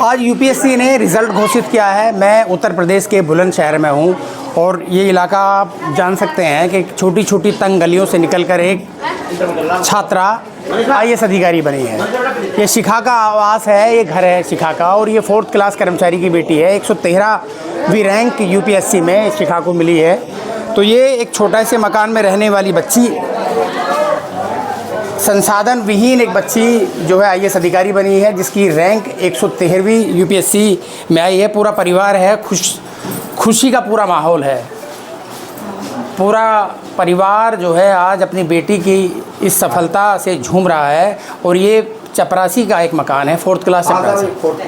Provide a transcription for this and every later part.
आज यूपीएससी ने रिज़ल्ट घोषित किया है। मैं उत्तर प्रदेश के बुलंदशहर में हूँ और ये इलाका आप जान सकते हैं कि छोटी छोटी तंग गलियों से निकलकर एक छात्रा आईएएस अधिकारी बनी है। ये शिखा का आवास है, ये घर है शिखा का, और ये 4th क्लास कर्मचारी की बेटी है। 113वीं रैंक यूपीएससी में शिखा को मिली है। तो ये एक छोटा से मकान में रहने वाली बच्ची, संसाधन विहीन एक बच्ची जो है आईएएस अधिकारी बनी है, जिसकी रैंक 113वीं यूपीएससी में आई है। पूरा परिवार है, खुशी का पूरा माहौल है। पूरा परिवार जो है आज अपनी बेटी की इस सफलता से झूम रहा है। और ये चपरासी का एक मकान है, 4th क्लास चपरासी, 4th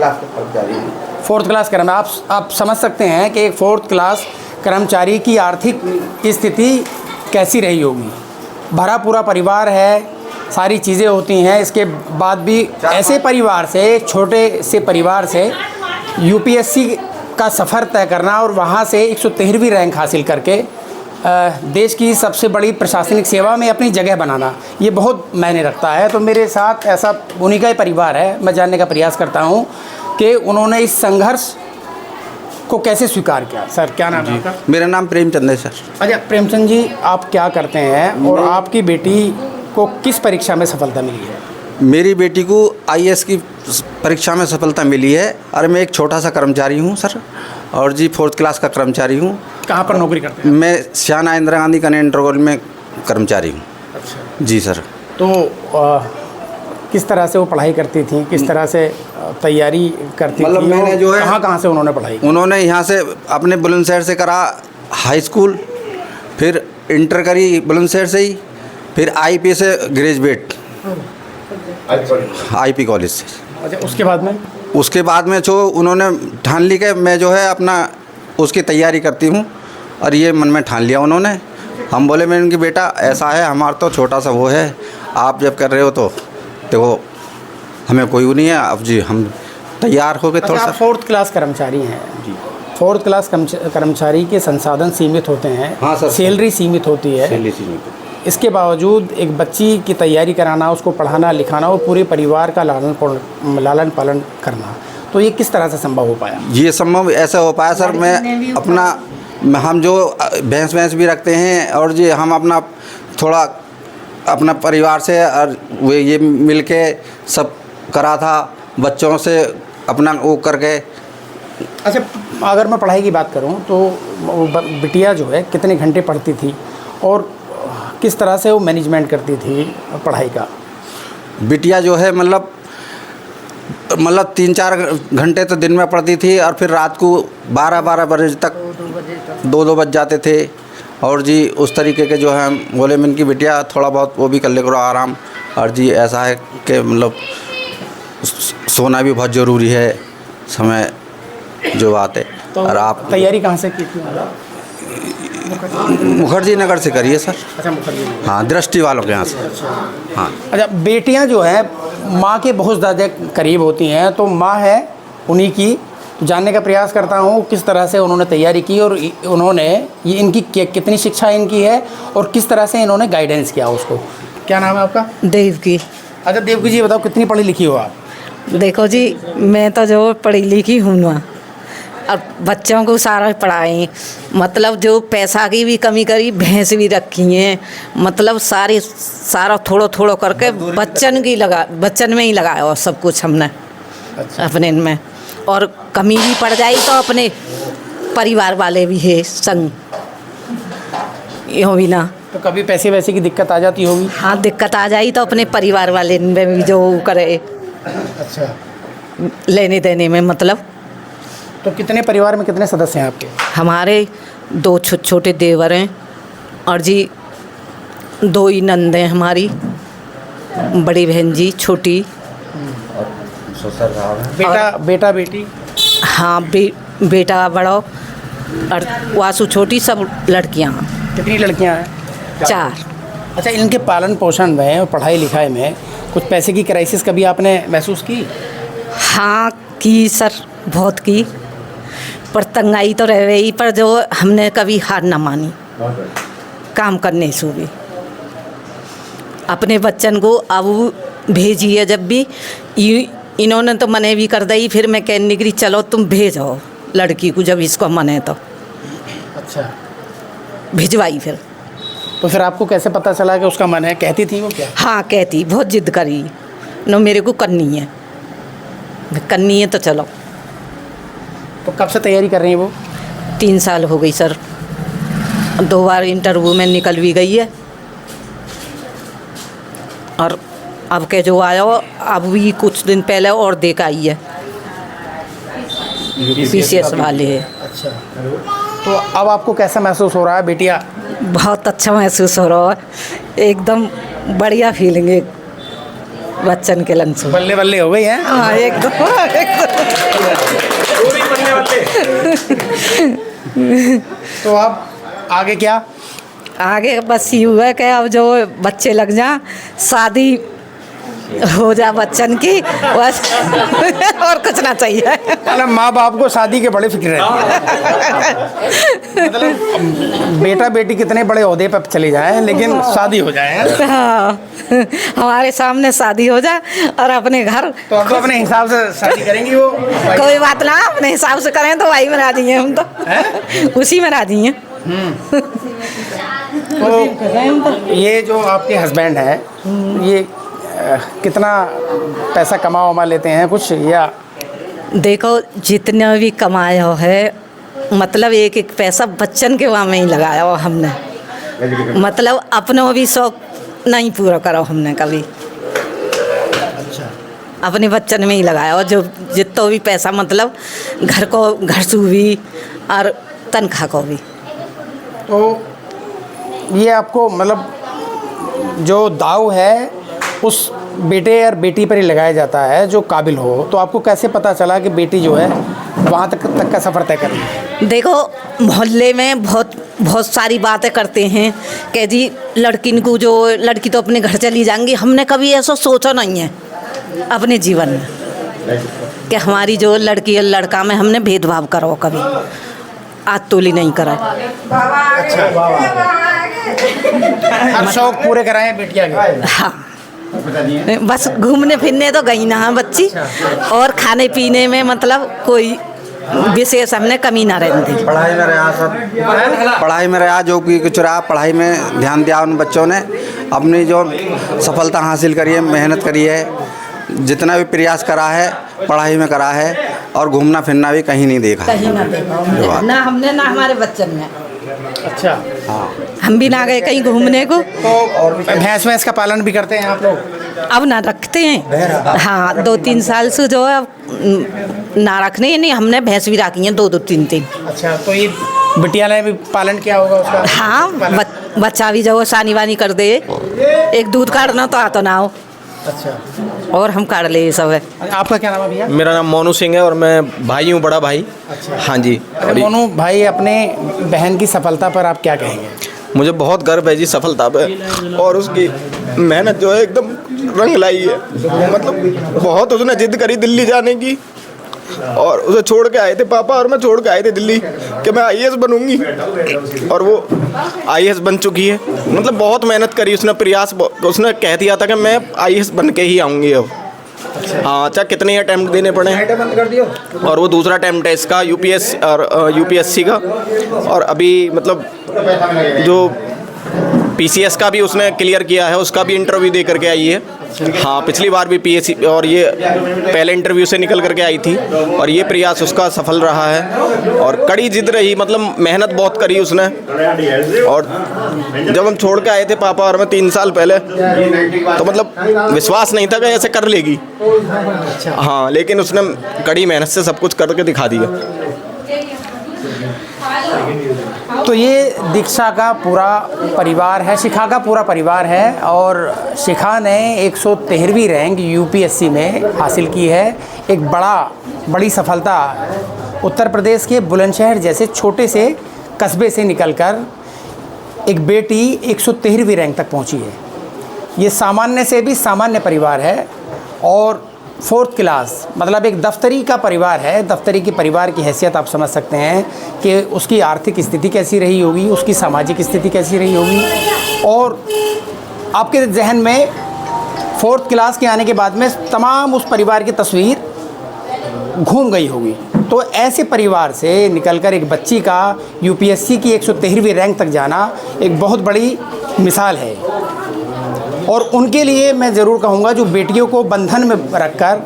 क्लास कर्मचारी। आप समझ सकते हैं कि एक 4th क्लास कर्मचारी की आर्थिक स्थिति कैसी रही होगी। भरा पूरा परिवार है, सारी चीज़ें होती हैं, इसके बाद भी ऐसे परिवार से, छोटे से परिवार से यूपीएससी का सफ़र तय करना और वहाँ से 113वीं रैंक हासिल करके देश की सबसे बड़ी प्रशासनिक सेवा में अपनी जगह बनाना, ये बहुत मायने रखता है। तो मेरे साथ ऐसा उन्हीं का ही परिवार है। मैं जानने का प्रयास करता हूँ कि उन्होंने इस संघर्ष को कैसे स्वीकार किया। सर, क्या नाम है आपका? मेरा नाम प्रेमचंद है सर। अच्छा प्रेमचंद जी, आप क्या करते हैं और आपकी बेटी को किस परीक्षा में सफलता मिली है? मेरी बेटी को आईएएस की परीक्षा में सफलता मिली है और मैं एक छोटा सा कर्मचारी हूँ सर, और जी 4th क्लास का कर्मचारी हूँ। कहाँ पर नौकरी करते हैं? मैं श्याना इंदिरा गांधी कन्या इंटर में कर्मचारी हूँ। अच्छा जी सर। तो किस तरह से वो पढ़ाई करती थी, किस तरह से तैयारी करती मतलब थी? मैंने जो है कहाँ से उन्होंने पढ़ाई की? उन्होंने यहाँ से अपने बुलंदशहर से करा हाई स्कूल, फिर इंटर करी बुलंदशहर से ही, फिर आईपी से ग्रेजुएट आईपी कॉलेज से। अच्छा, उसके बाद में जो उन्होंने ठान ली कि मैं जो है अपना उसकी तैयारी करती हूँ, और ये मन में ठान लिया उन्होंने। हम बोले मैं उनकी बेटा ऐसा है, हमारा तो छोटा सा वो है, आप जब कर रहे हो तो देखो हमें कोई वो नहीं है, अब जी हम तैयार हो गए। थोड़ा सा 4th क्लास कर्मचारी हैं जी। 4th क्लास कर्मचारी के संसाधन सीमित होते हैं। हाँ सर, सैलरी सीमित होती है। सैलरी सीमित। इसके बावजूद एक बच्ची की तैयारी कराना, उसको पढ़ाना लिखाना और पूरे परिवार का लालन पालन करना, तो ये किस तरह से संभव हो पाया? ये संभव ऐसा हो पाया सर, मैं अपना हम जो भैंस भी रखते हैं, और जी हम अपना थोड़ा अपना परिवार से और वे ये मिल के सब करा था, बच्चों से अपना वो करके। अच्छा, अगर मैं पढ़ाई की बात करूं तो बिटिया जो है कितने घंटे पढ़ती थी और किस तरह से वो मैनेजमेंट करती थी पढ़ाई का? बिटिया जो है मतलब 3-4 घंटे तो दिन में पढ़ती थी, और फिर रात को 12 बजे तक 2 बज जाते थे। और जी उस तरीके के जो है बोले मैं इनकी बिटिया थोड़ा बहुत वो भी कर ले करो आराम। और जी ऐसा है कि मतलब सोना भी बहुत ज़रूरी है, समय जो बात है। तो और आप तैयारी कहाँ से की थी? मुखर्जी नगर से करिए सर। अच्छा, मुखर्जी नगर। हाँ, दृष्टि वालों के यहाँ से। हाँ। अच्छा, बेटियां जो हैं माँ के बहुत ज़्यादा करीब होती हैं, तो माँ है उन्हीं की, तो जानने का प्रयास करता हूँ किस तरह से उन्होंने तैयारी की और उन्होंने ये इनकी कितनी शिक्षा इनकी है और किस तरह से इन्होंने गाइडेंस किया उसको। क्या नाम है आपका? देवकी। अच्छा देवकी जी, बताओ कितनी पढ़ी लिखी हो आप? देखो जी, मैं तो जो पढ़ी लिखी हूँ ना, और बच्चों को सारा पढ़ाएं, मतलब जो पैसा की भी कमी करी, भैंस भी रखी हैं, मतलब सारा थोड़ा करके बच्चन में ही लगाया और सब कुछ हमने। अच्छा। अपने में, और कमी भी पड़ जाए तो अपने परिवार वाले भी है संग, यो भी ना। तो कभी पैसे वैसे की दिक्कत आ जाती होगी? हाँ, दिक्कत आ जाई तो अपने परिवार वाले में भी जो करे। अच्छा, लेने देने में मतलब। तो कितने परिवार में कितने सदस्य हैं आपके? हमारे 2 छोटे देवर हैं, और जी 2 ही नंद हैं हमारी, बड़ी बहन जी छोटी, बेटा बेटी। हाँ, बेटा बड़ा और वासु छोटी, सब लड़कियाँ। कितनी लड़कियाँ हैं? 4। अच्छा, इनके पालन पोषण में और पढ़ाई लिखाई में कुछ पैसे की क्राइसिस कभी आपने महसूस की? हाँ की सर, बहुत की, पर तंगाई तो रह गई, पर जो हमने कभी हार ना मानी काम करने से भी। अपने बच्चन को अब भेजिए जब भी इन्होंने तो मने भी कर दी, फिर मैं कहने निकली चलो तुम भेजो लड़की को, जब इसको मने तो अच्छा, भिजवाई फिर। तो फिर आपको कैसे पता चला कि उसका मन है? कहती थी वो क्या? हाँ कहती, बहुत जिद करी नो मेरे को करनी है तो चलो। तो कब से तैयारी कर रही हैं वो? 3 साल हो गई सर, 2 बार इंटरव्यू में निकल भी गई है, और अब के जो आया हो अब भी कुछ दिन पहले और देख आई है, PCS वाले है। अच्छा, तो अब आपको कैसा महसूस हो रहा है बेटिया? बहुत अच्छा महसूस हो रहा है, एकदम बढ़िया फीलिंग है बच्चन के लंग से। बल्ले बल्ले हो गई हैं? हाँ एकदम। तो अब आगे क्या? आगे बस ये हुआ कि अब जो बच्चे लग जा, शादी हो जा बच्चन की, बस और कुछ ना चाहिए। मतलब माँ बाप को शादी के बड़े फिक्र रहती है। मतलब बेटा बेटी कितने बड़े ओहदे पर चले जाएं, लेकिन शादी हो जाए। हाँ, हमारे सामने शादी हो जाए और अपने घर। तो अब तो अपने हिसाब से शादी करेंगी वो? कोई बात ना, अपने हिसाब से करें तो वही में राजी हैं हम तो, उसी में राजी हैं। तो ये जो आपके हस्बैंड हैं, ये कितना पैसा कमा वमा लेते हैं कुछ, या? देखो जितना भी कमाया है, मतलब एक एक पैसा बच्चन के वहाँ में ही लगाया हो हमने, मतलब अपना भी शौक नहीं पूरा करो हमने कभी। अच्छा, अपने बच्चन में ही लगाया हो, जो जितना भी पैसा, मतलब घर को, घर से भी और तनख्वाह को भी। तो ये आपको मतलब जो दाव है उस बेटे और बेटी पर ही लगाया जाता है जो काबिल हो। तो आपको कैसे पता चला कि बेटी जो है वहाँ तक का सफ़र तय करेगी? देखो मोहल्ले में बहुत सारी बातें करते हैं कि जी लड़की को, जो लड़की तो अपने घर चली जाएंगी। हमने कभी ऐसा सोचा नहीं है अपने जीवन में कि हमारी जो लड़की और लड़का में हमने भेदभाव करो, कभी आज तोली नहीं करा। हर शौक पूरे कराएं बिटिया के? हाँ, बस घूमने फिरने तो गई ना बच्ची, और खाने पीने में मतलब कोई विशेष हमने कमी ना रहती। पढ़ाई में रहा सब, पढ़ाई में रहा, जो कि कुछ रहा पढ़ाई में ध्यान दिया उन बच्चों ने, अपनी जो सफलता हासिल करी है, मेहनत करी है, जितना भी प्रयास करा है पढ़ाई में करा है, और घूमना फिरना भी कहीं नहीं देखा, कहीं ना देखा ना हमने, ना हमारे बच्चन में। अच्छा, हाँ, हम भी ना गए कहीं घूमने को। तो भैंस का पालन भी करते हैं आप लोग? अब ना रखते हैं, हाँ 2-3 साल से जो है अब ना रखने, नहीं हमने भैंस भी रखी हैं 2-2, 3-3। अच्छा, तो ये बिटिया ने भी पालन किया होगा उसका? हाँ, बच्चा भी जो सानी वानी कर दे, एक दूध काटना तो आता ना हो। अच्छा, और हम काट ले ये सब है। आपका क्या नाम है भैया? मेरा नाम मोनू सिंह है और मैं भाई हूँ, बड़ा भाई। अच्छा, हाँ जी। अरे मोनू भाई, अपने बहन की सफलता पर आप क्या कहेंगे? मुझे बहुत गर्व है जी सफलता पे, और उसकी मेहनत जो है एकदम रंग लाई है। मतलब बहुत उसने जिद करी दिल्ली जाने की, और उसे छोड़ के आए थे पापा और मैं छोड़ के आए थे दिल्ली कि मैं IAS बनूंगी, और वो IAS बन चुकी है। मतलब बहुत मेहनत करी उसने, प्रयास, उसने कह दिया था कि मैं IAS बन के ही आऊँगी अब। हाँ, अच्छा कितने अटैम्प्ट देने पड़े हैं, और वो दूसरा अटैम्प्ट है इसका UPSC का, और अभी मतलब जो PCS का भी उसने क्लियर किया है, उसका भी इंटरव्यू दे करके आई है। हाँ, पिछली बार भी PSC, और ये पहले इंटरव्यू से निकल करके आई थी, और ये प्रयास उसका सफल रहा है, और कड़ी जिद रही, मतलब मेहनत बहुत करी उसने। और जब हम छोड़ के आए थे पापा और मैं 3 साल पहले, तो मतलब विश्वास नहीं था कि ऐसे कर लेगी। हाँ, लेकिन उसने कड़ी मेहनत से सब कुछ करके दिखा दिया। तो ये दीक्षा का पूरा परिवार है, शिखा का पूरा परिवार है, और शिखा ने 113वीं रैंक UPSC में हासिल की है। एक बड़ी सफलता उत्तर प्रदेश के बुलंदशहर जैसे छोटे से कस्बे से निकलकर एक बेटी 113वीं रैंक तक पहुंची है। ये सामान्य से भी सामान्य परिवार है, और 4th क्लास, मतलब एक दफ्तरी का परिवार है। दफ्तरी के परिवार की हैसियत आप समझ सकते हैं कि उसकी आर्थिक स्थिति कैसी रही होगी, उसकी सामाजिक स्थिति कैसी रही होगी। और आपके जहन में 4th क्लास के आने के बाद में तमाम उस परिवार की तस्वीर घूम गई होगी। तो ऐसे परिवार से निकलकर एक बच्ची का यूपीएससी की 113वीं रैंक तक जाना एक बहुत बड़ी मिसाल है। और उनके लिए मैं ज़रूर कहूँगा जो बेटियों को बंधन में रखकर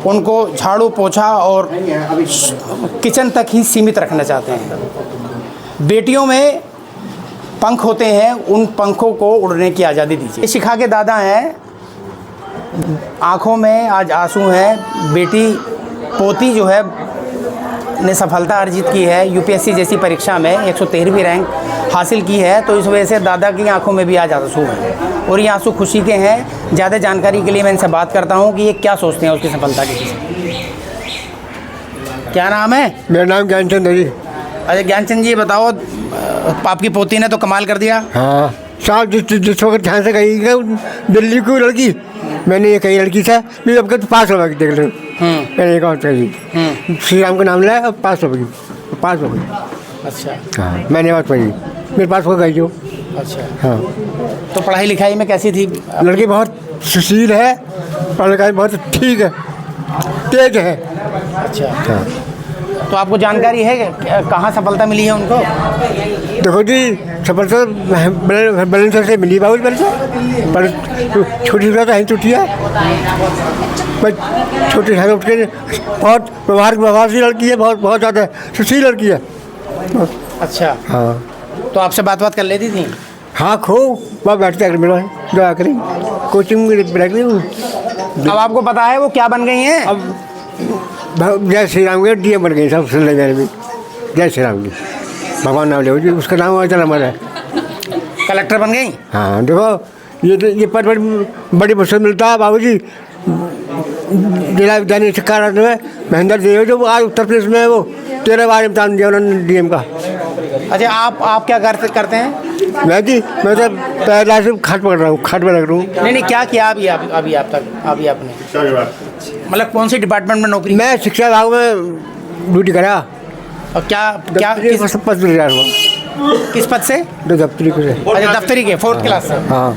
उनको झाड़ू पोछा और किचन तक ही सीमित रखना चाहते हैं। बेटियों में पंख होते हैं, उन पंखों को उड़ने की आज़ादी दीजिए। शिखा के दादा हैं, आँखों में आज आंसू हैं। बेटी पोती जो है ने सफलता अर्जित की है, यूपीएससी जैसी परीक्षा में 113वीं रैंक हासिल की है, तो इस वजह से दादा की आंखों में भी आज आंसू हैं और ये आंसू खुशी के हैं। ज़्यादा जानकारी के लिए मैं इनसे बात करता हूँ कि ये क्या सोचते हैं उसकी सफलता के पीछे। क्या नाम है? मेरा नाम ज्ञानचंद है जी। अच्छा ज्ञानचंद जी, बताओ आपकी पोती ने तो कमाल कर दिया। हाँ साहब, जिस वक्त ध्यान से कही दिल्ली की लड़की, मैंने ये कही लड़की था मैं अब तो पास होगा देख लो। मैंने एक और जी श्री राम का नाम लिया, अब पास हो गई, पास हो गई। अच्छा हाँ मैंने बात पढ़ी, मेरे पास हो गई जो। अच्छा हाँ तो पढ़ाई लिखाई में कैसी थी? लड़की बहुत सुशील है, पढ़ाई लिखाई बहुत ठीक है, तेज है। अच्छा हाँ तो आपको जानकारी है कि कहाँ सफलता मिली है उनको? देखो जी, सफलता बैलेंसर से मिली बाबू बैलेंसर, पर छोटी सा तो है टूटी है, पर छोटी है उठ के बहुत व्यवहार सी लड़की है, बहुत ज़्यादा सुशील लड़की है। अच्छा हाँ तो आपसे बात कर लेती थी? हाँ खूब, वहाँ बैठते हैं मेरा दवा करें, कोचिंग में बैठ रही हूँ। अब आपको पता है वो क्या बन गई हैं? अब जय श्री राम के डीएम बन गई सब सुन ले मेरे भी, जय श्री राम की, भगवान नाम ले जी, उसका नाम अचल अमर है। कलेक्टर बन गई? हाँ देखो ये पद बड़ी मुश्किल मिलता है बाबू जी। जिला विद्यालय शिक्षा राज्य में महेंद्र देव जो आज उत्तर प्रदेश में है, वो 13 बार इम्तहान दिया उन्होंने डीएम का। अच्छा आप क्या करते हैं? मैं तो पहला से खाट पकड़ रहा हूँ, खाट में लग रहा हूँ। नहीं क्या किया अभी आपने मतलब कौन से डिपार्टमेंट में नौकरी? मैं शिक्षा विभाग में ड्यूटी करा। और क्या किस पद से? दफ्तरी को से। अच्छा दफ्तरी के 4th क्लास से? हाँ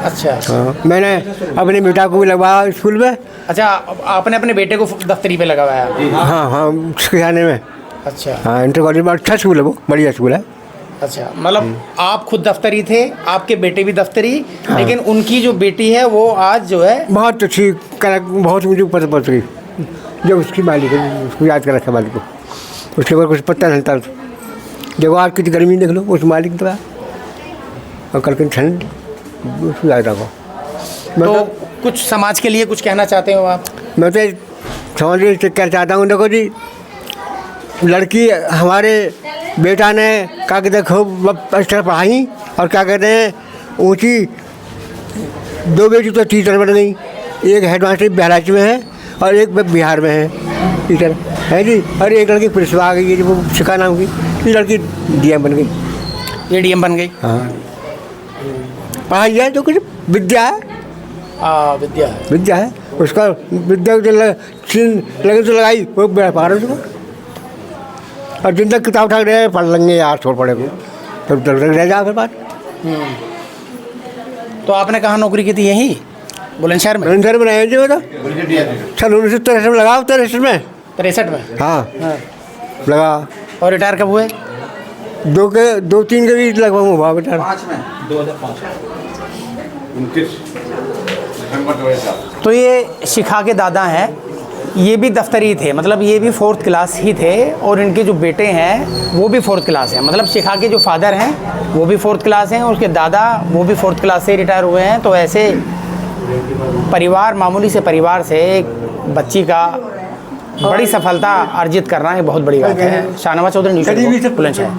अच्छा हाँ, मैंने अपने बेटा को भी लगवाया स्कूल में। अच्छा आपने अपने बेटे को दफ्तरी पे लगाया? हाँ हाँ सिखाने में। अच्छा हाँ इंटर कॉलेज में अच्छा स्कूल है, वो बढ़िया स्कूल है। अच्छा मतलब आप खुद दफ्तरी थे, आपके बेटे भी दफ्तरी, लेकिन उनकी जो बेटी है वो आज जो है बहुत अच्छी बहुत मुझे ऊपर पहुँच गई, जो उसकी मालिक है उसको याद कर रखा मालिक को, उसके ऊपर कुछ पता नहीं था। जब आज की गर्मी देख लो उस मालिक का, और कल की ठंड उसको याद रखो। तो कुछ समाज के लिए कुछ कहना चाहते हो आप? मैं तो समाज के कहना चाहता हूँ, देखो जी लड़की हमारे बेटा ने क्या कहते हैं खूब अच्छा पढ़ाई, और क्या कहते हैं ऊँची 2 बेटी तो टीचर बन गई, एक हेडमास्टर बहराइच में है और एक बिहार में है टीचर है जी, और एक लड़की पुलिस में आ गई है, वो शिखा नाम की, ये लड़की डीएम बन गई। ये डीएम बन गई? हाँ पढ़ाई है जो कुछ विद्या है, विद्या है उसका, विद्या लगे तो लगाई वो बड़ा पा रहा उसको, और जिन तक किताब उठा रहे पढ़ लेंगे यार, छोड़ पड़े को तो रह जा फिर बात। तो आपने कहाँ नौकरी की थी? यहीं बुलंदशहर में? बुलंदशहर में रहे जी, वो तो सन 1963 में लगा, 63 में 63 में? हाँ लगा। और रिटायर कब हुए? 2-3 के बीच लगभग हुआ रिटायर। 2005 तो ये शिखा के दादा हैं, ये भी दफ्तरी थे, मतलब ये भी 4th क्लास ही थे, और इनके जो बेटे हैं वो भी 4th क्लास हैं। मतलब शिखा के जो फादर हैं वो भी 4th क्लास हैं, उसके दादा वो भी 4th क्लास से रिटायर हुए हैं। तो ऐसे परिवार, मामूली से परिवार से एक बच्ची का बड़ी सफलता अर्जित करना एक बहुत बड़ी बात है। शाहनवाज चौधरी, न्यूज़ बुलंदशहर।